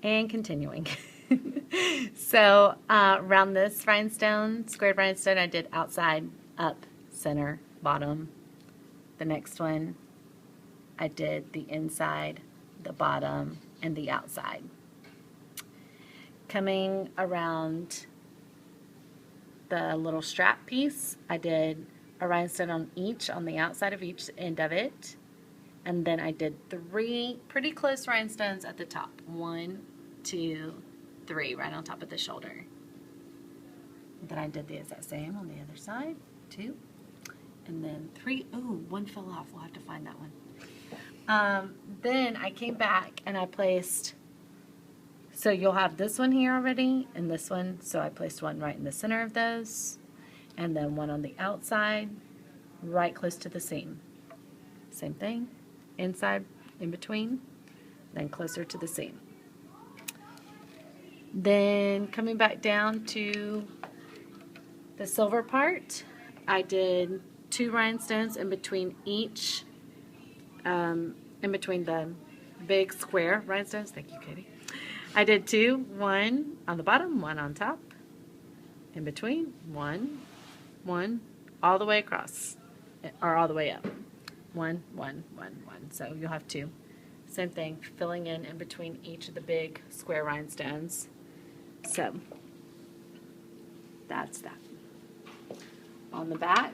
And continuing. So around this rhinestone, squared rhinestone, I did outside, up, center, bottom. The next one, I did the inside, the bottom, and the outside. Coming around the little strap piece, I did a rhinestone on the outside of each end of it. And then I did 3 pretty close rhinestones at the top. 1, 2, 3, right on top of the shoulder. Then I did the exact same on the other side. 2, and then 3. Oh, one fell off. We'll have to find that one. Then I came back and I placed, so you'll have this one here already and this one. So I placed one right in the center of those, and then one on the outside, right close to the seam. Same thing, inside, in between, then closer to the seam. Then coming back down to the silver part, I did 2 rhinestones in between each, in between the big square rhinestones. Thank you, Katie. I did 2, 1 on the bottom, 1 on top, in between, 1, 1, all the way across, or all the way up. 1, 1, 1, 1. So you'll have 2. Same thing, filling in between each of the big square rhinestones. So that's that. On the back,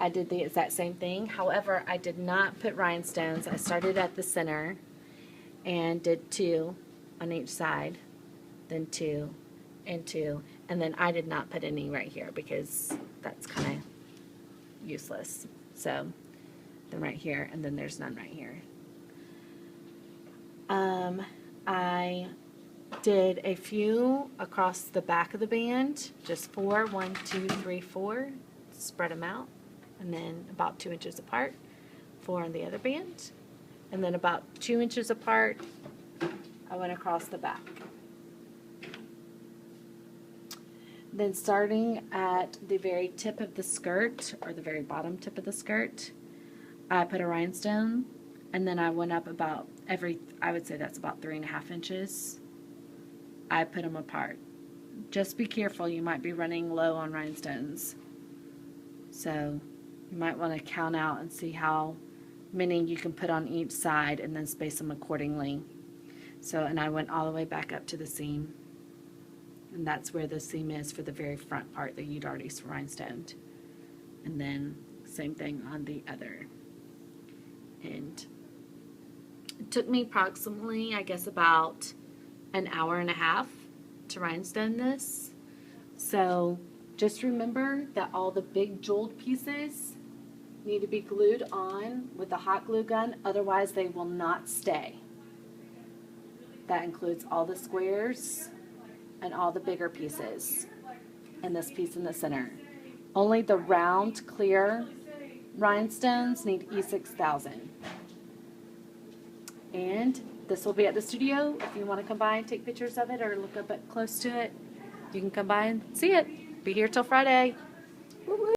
I did the exact same thing. However, I did not put rhinestones. I started at the center and did 2 on each side, then 2 and 2, and then I did not put any right here because that's kind of useless. So then right here, and then there's none right here. I did a few across the back of the band, just 4, 1, 2, 3, 4, spread them out, and then about 2 inches apart, 4 on the other band, and then about 2 inches apart, I went across the back. Then starting at the very tip of the skirt, or the very bottom tip of the skirt, I put a rhinestone, and then I went up about I would say that's about 3.5 inches. I put them apart. Just be careful, you might be running low on rhinestones. So you might want to count out and see how many you can put on each side and then space them accordingly. So, and I went all the way back up to the seam. And that's where the seam is for the very front part that you'd already rhinestoned. And then same thing on the other end. It took me approximately, I guess, about an hour and a half to rhinestone this. So just remember that all the big jeweled pieces need to be glued on with a hot glue gun, otherwise they will not stay. That includes all the squares and all the bigger pieces and this piece in the center. Only the round clear rhinestones need E6000. And this will be at the studio. If you want to come by and take pictures of it or look up close to it, you can come by and see it. Be here till Friday.